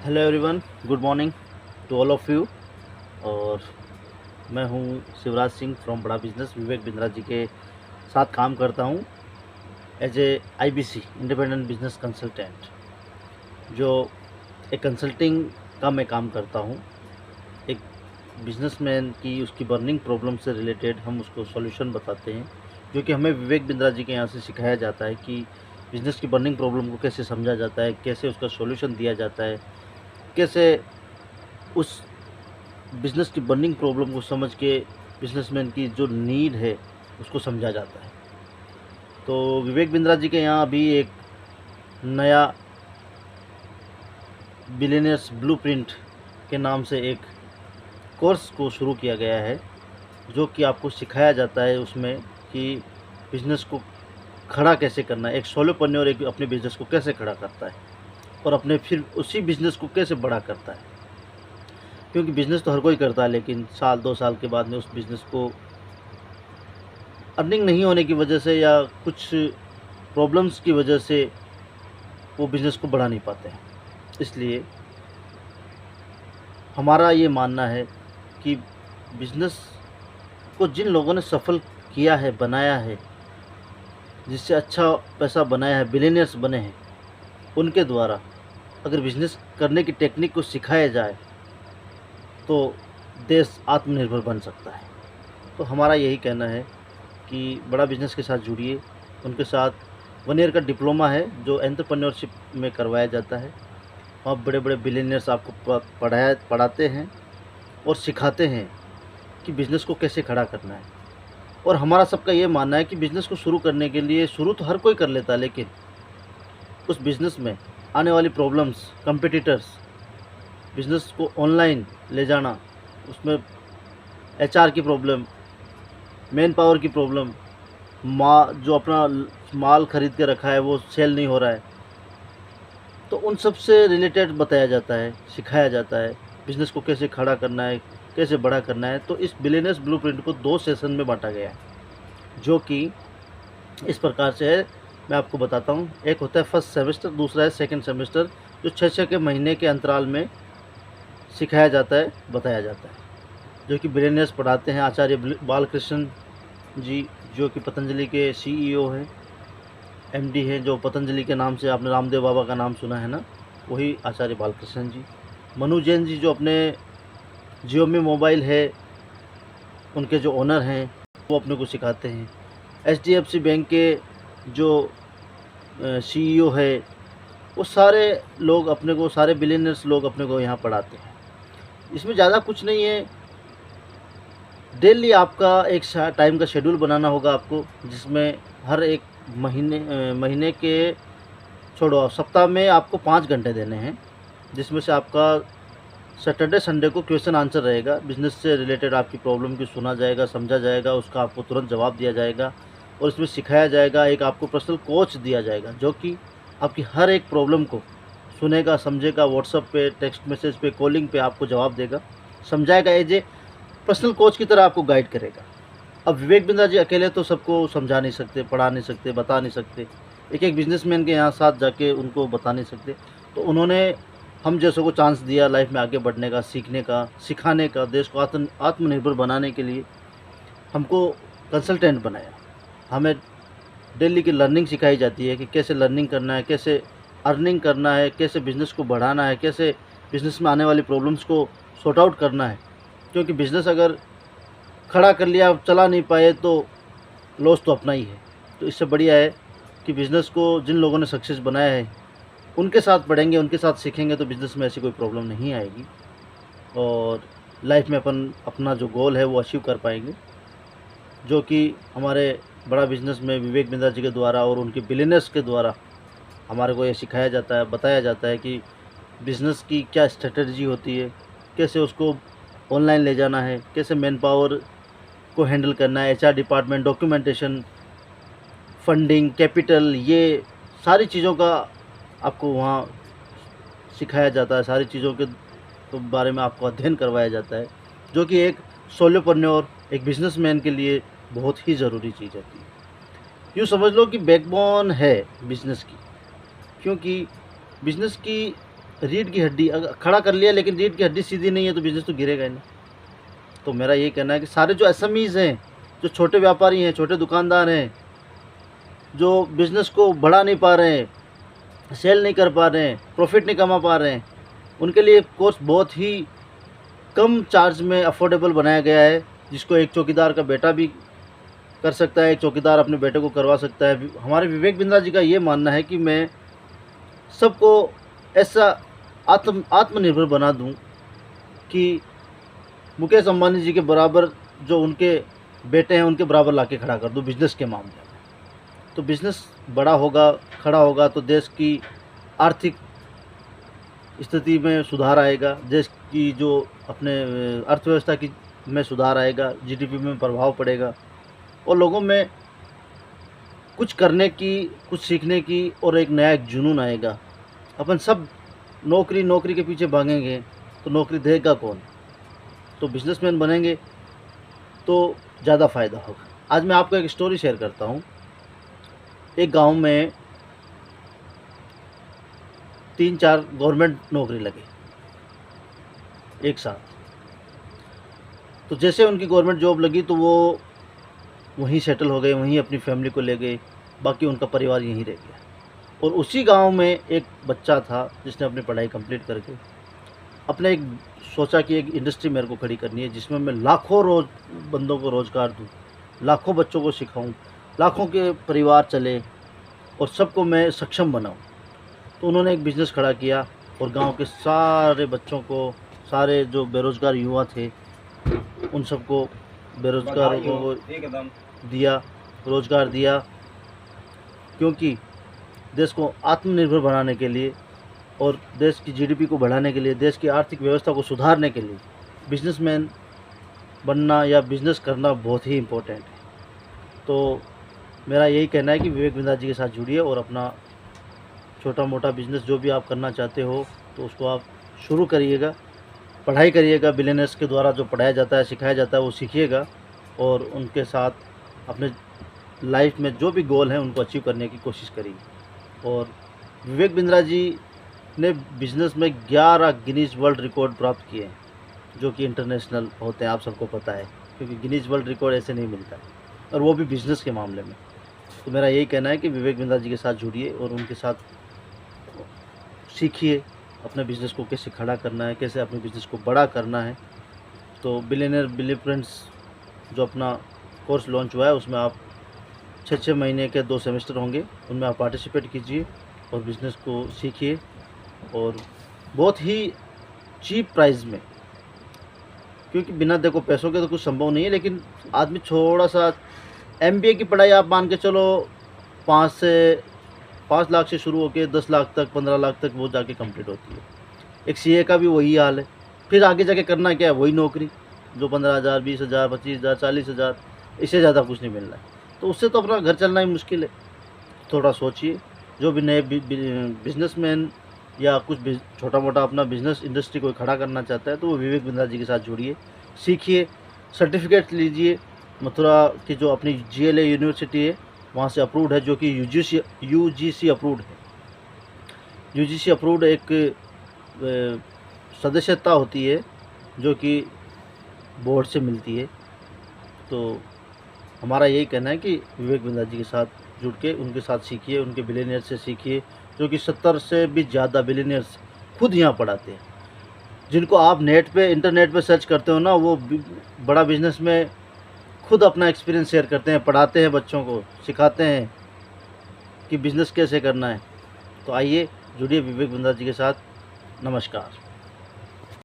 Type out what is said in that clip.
Hello everyone, good morning to all of you. और मैं हूं शिवराज सिंह फ्रॉम बड़ा बिज़नेस। विवेक बिंद्रा जी के साथ काम करता हूं as a IBC independent business consultant. जो एक कंसल्टिंग का मैं काम करता हूं। एक बिजनेसमैन की उसकी बर्निंग प्रॉब्लम से रिलेटेड हम उसको सॉल्यूशन बताते हैं, जो कि हमें विवेक बिंद्रा जी के यहाँ से सिखाया जाता है कि बिज़नेस की बर्निंग प्रॉब्लम को कैसे समझा जाता है, कैसे उसका सॉल्यूशन दिया जाता है, कैसे उस बिज़नेस की बर्निंग प्रॉब्लम को समझ के बिज़नेसमैन की जो नीड है उसको समझा जाता है। तो विवेक बिंद्रा जी के यहाँ अभी एक नया बिलियनियर्स ब्लूप्रिंट के नाम से एक कोर्स को शुरू किया गया है, जो कि आपको सिखाया जाता है उसमें कि बिज़नेस को खड़ा कैसे करना है। एक सोलोप्रेन्योर एक अपने बिज़नेस को कैसे खड़ा करता है और अपने फिर उसी बिज़नेस को कैसे बड़ा करता है। क्योंकि बिज़नेस तो हर कोई करता है, लेकिन साल 2 साल के बाद में उस बिज़नेस को अर्निंग नहीं होने की वजह से या कुछ प्रॉब्लम्स की वजह से वो बिज़नेस को बढ़ा नहीं पाते हैं। इसलिए हमारा ये मानना है कि बिज़नेस को जिन लोगों ने सफल किया है, बनाया है, जिससे अच्छा पैसा बनाया है, बिलियनियर्स बने हैं, उनके द्वारा अगर बिज़नेस करने की टेक्निक को सिखाया जाए तो देश आत्मनिर्भर बन सकता है। तो हमारा यही कहना है कि बड़ा बिज़नेस के साथ जुड़िए। उनके साथ 1 ईयर का डिप्लोमा है जो एंटरप्रेन्योरशिप में करवाया जाता है। वहाँ बड़े-बड़े बिलियनियर्स आपको पढ़ाते हैं और सिखाते हैं कि बिज़नेस को कैसे खड़ा करना है। और हमारा सबका ये मानना है कि बिज़नेस को शुरू करने के लिए शुरू तो हर कोई कर लेता है, लेकिन उस बिज़नेस में आने वाली प्रॉब्लम्स, कॉम्पिटिटर्स, बिज़नेस को ऑनलाइन ले जाना, उसमें एचआर की प्रॉब्लम, मैन पावर की प्रॉब्लम, जो अपना माल खरीद के रखा है वो सेल नहीं हो रहा है, तो उन सब से रिलेटेड बताया जाता है, सिखाया जाता है बिज़नेस को कैसे खड़ा करना है, कैसे बड़ा करना है। तो इस बिलियनियर्स ब्लूप्रिंट को 2 सेशन में बांटा गया है, जो कि इस प्रकार से है। मैं आपको बताता हूँ। एक होता है फर्स्ट सेमेस्टर, दूसरा है सेकंड सेमेस्टर, जो 6-6 के महीने के अंतराल में सिखाया जाता है, बताया जाता है, जो कि बिलियनियर्स पढ़ाते हैं आचार्य बालकृष्ण जी, जो कि पतंजलि के सीईओ हैं, एमडी हैं। जो पतंजलि के नाम से आपने रामदेव बाबा का नाम सुना है ना, वही आचार्य बालकृष्ण जी। मनु जैन जी जो अपने जियोमी मोबाइल है उनके जो ओनर हैं, वो अपने को सिखाते हैं। एचडीएफसी बैंक के जो सीईओ है, वो सारे लोग अपने को, सारे बिलियनर्स लोग अपने को यहाँ पढ़ाते हैं। इसमें ज़्यादा कुछ नहीं है। डेली आपका एक टाइम का शेड्यूल बनाना होगा आपको, जिसमें हर एक महीने के छोड़ो, सप्ताह में आपको 5 घंटे देने हैं, जिसमें से आपका सैटरडे संडे को क्वेश्चन आंसर रहेगा। बिज़नेस से रिलेटेड आपकी प्रॉब्लम की सुना जाएगा, समझा जाएगा, उसका आपको तुरंत जवाब दिया जाएगा और इसमें सिखाया जाएगा। एक आपको पर्सनल कोच दिया जाएगा, जो कि आपकी हर एक प्रॉब्लम को सुनेगा, समझेगा, व्हाट्सएप पे, टेक्स्ट मैसेज पे, कॉलिंग पे आपको जवाब देगा, समझाएगा। एज ए पर्सनल कोच की तरह आपको गाइड करेगा। अब विवेक बिंद्रा जी अकेले तो सबको समझा नहीं सकते, पढ़ा नहीं सकते, बता नहीं सकते। एक-एक बिज़नेसमैन के यहाँ साथ जाके उनको बता नहीं सकते। तो उन्होंने हम जैसों को चांस दिया लाइफ में आगे बढ़ने का, सीखने का, सिखाने का, देश को आत्मनिर्भर बनाने के लिए हमको कंसल्टेंट बनाया। हमें डेली की लर्निंग सिखाई जाती है कि कैसे लर्निंग करना है, कैसे अर्निंग करना है, कैसे बिज़नेस को बढ़ाना है, कैसे बिज़नेस में आने वाली प्रॉब्लम्स को सॉर्ट आउट करना है। क्योंकि बिज़नेस अगर खड़ा कर लिया, चला नहीं पाए, तो लॉस तो अपना ही है। तो इससे बढ़िया है कि बिज़नेस को जिन लोगों ने सक्सेस बनाया है उनके साथ पढ़ेंगे, उनके साथ सीखेंगे, तो बिज़नेस में ऐसी कोई प्रॉब्लम नहीं आएगी और लाइफ में अपन अपना जो गोल है वो अचीव कर पाएंगे। जो कि हमारे बड़ा बिज़नेस में विवेक बिंद्रा जी के द्वारा और उनके बिलियनर्स के द्वारा हमारे को ये सिखाया जाता है, बताया जाता है कि बिज़नेस की क्या स्ट्रेटजी होती है, कैसे उसको ऑनलाइन ले जाना है, कैसे मैन पावर को हैंडल करना है, HR department, documentation, funding, capital, ये सारी चीज़ों का आपको वहाँ सिखाया जाता है। सारी चीज़ों के बारे में आपको अध्ययन करवाया जाता है, जो कि एक सोलोप्रेन्योर, एक बिज़नेसमैन के लिए बहुत ही ज़रूरी चीज़ होती है। यूँ समझ लो कि बैकबोन है बिज़नेस की, क्योंकि बिज़नेस की रीढ़ की हड्डी अगर खड़ा कर लिया लेकिन रीढ़ की हड्डी सीधी नहीं है तो बिज़नेस तो गिरेगा ही नहीं। तो मेरा ये कहना है कि सारे जो एसएमईज़ हैं, जो छोटे व्यापारी हैं, छोटे दुकानदार हैं, जो बिज़नेस को बढ़ा नहीं पा रहे हैं, सेल नहीं कर पा रहे हैं, प्रॉफ़िट नहीं कमा पा रहे हैं, उनके लिए कोर्स बहुत ही कम चार्ज में अफोर्डेबल बनाया गया है, जिसको एक चौकीदार का बेटा भी कर सकता है, एक चौकीदार अपने बेटे को करवा सकता है। हमारे विवेक बिंद्रा जी का ये मानना है कि मैं सबको ऐसा आत्मनिर्भर बना दूं कि मुकेश अंबानी जी के बराबर जो उनके बेटे हैं उनके बराबर लाके खड़ा कर दूं बिज़नेस के मामले में। तो बिज़नेस बड़ा होगा, खड़ा होगा तो देश की आर्थिक स्थिति में सुधार आएगा, देश की जो अपने अर्थव्यवस्था की में सुधार आएगा, जीडीपी में प्रभाव पड़ेगा और लोगों में कुछ करने की, कुछ सीखने की और एक नया एक जुनून आएगा। अपन सब नौकरी के पीछे भागेंगे तो नौकरी देगा कौन? तो बिजनेसमैन बनेंगे तो ज़्यादा फ़ायदा होगा। आज मैं आपको एक स्टोरी शेयर करता हूँ। एक गांव में 3-4 गवर्नमेंट नौकरी लगे एक साथ। तो जैसे उनकी गवर्नमेंट जॉब लगी तो वो वहीं सेटल हो गए, वहीं अपनी फैमिली को ले गए, बाकी उनका परिवार यहीं रह गया। और उसी गांव में एक बच्चा था जिसने अपनी पढ़ाई कंप्लीट करके अपने एक सोचा कि एक इंडस्ट्री मेरे को खड़ी करनी है जिसमें मैं लाखों बंदों को रोज़गार दूँ, लाखों बच्चों को सिखाऊं, लाखों के परिवार चले और सबको मैं सक्षम बनाऊं। तो उन्होंने एक बिज़नेस खड़ा किया और गांव के सारे बच्चों को, सारे जो बेरोज़गार युवा थे उन सबको बेरोज़गारों को दिया, रोज़गार दिया। क्योंकि देश को आत्मनिर्भर बनाने के लिए और देश की जीडीपी को बढ़ाने के लिए, देश की आर्थिक व्यवस्था को सुधारने के लिए बिजनेसमैन बनना या बिज़नेस करना बहुत ही इम्पोर्टेंट है। तो मेरा यही कहना है कि विवेक बिंद्रा जी के साथ जुड़िए और अपना छोटा मोटा बिज़नेस जो भी आप करना चाहते हो तो उसको आप शुरू करिएगा, पढ़ाई करिएगा। बिलियनर्स के द्वारा जो पढ़ाया जाता है, सिखाया जाता है वो सीखिएगा और उनके साथ अपने लाइफ में जो भी गोल हैं उनको अचीव करने की कोशिश करिए। और विवेक बिंद्रा जी ने बिज़नेस में 11 गिनीज वर्ल्ड रिकॉर्ड प्राप्त किए हैं, जो कि इंटरनेशनल होते हैं, आप सबको पता है, क्योंकि गिनीज वर्ल्ड रिकॉर्ड ऐसे नहीं मिलता है, और वो भी बिज़नेस के मामले में। तो मेरा यही कहना है कि विवेक बिंद्रा जी के साथ जुड़िए और उनके साथ सीखिए अपने बिज़नेस को कैसे खड़ा करना है, कैसे अपने बिज़नेस को बड़ा करना है। तो बिलियनियर ब्लूप्रिंट्स जो अपना कोर्स लॉन्च हुआ है उसमें आप 6 महीने के 2 सेमेस्टर होंगे, उनमें आप पार्टिसिपेट कीजिए और बिज़नेस को सीखिए और बहुत ही चीप प्राइस में, क्योंकि बिना देखो पैसों के तो कुछ संभव नहीं है। लेकिन आदमी थोड़ा सा एमबीए की पढ़ाई आप मान के चलो 5 लाख से शुरू होकर 10 लाख तक, 15 लाख तक वो जाके कंप्लीट होती है। एक सीए का भी वही हाल है। फिर आगे जाके करना क्या है, वही नौकरी जो 15,000, 20,000, 25,000, 40,000, इससे ज़्यादा कुछ नहीं मिल रहा है। तो उससे तो अपना घर चलना ही मुश्किल है। थोड़ा सोचिए, जो भी नए बिजनेसमैन या कुछ छोटा मोटा अपना बिजनेस इंडस्ट्री कोई खड़ा करना चाहता है तो वो विवेक बिंद्रा जी के साथ जुड़िए, सीखिए, सर्टिफिकेट लीजिए। मथुरा की जो अपनी जीएलए यूनिवर्सिटी है वहाँ से अप्रूव्ड है, जो कि यूजीसी अप्रूव्ड है। यूजीसी अप्रूव्ड एक सदस्यता होती है जो कि बोर्ड से मिलती है। तो हमारा यही कहना है कि विवेक बिंद्रा जी के साथ जुड़ के उनके साथ सीखिए, उनके बिलियनियर से सीखिए, जो कि 70 से भी ज़्यादा बिलियनियर्स खुद यहाँ पढ़ाते हैं। जिनको आप नेट पे, इंटरनेट पे सर्च करते हो ना, वो बड़ा बिजनेस में खुद अपना एक्सपीरियंस शेयर करते हैं, पढ़ाते हैं, बच्चों को सिखाते हैं कि बिज़नेस कैसे करना है। तो आइए जुड़िए विवेक बिंद्रा जी के साथ। नमस्कार।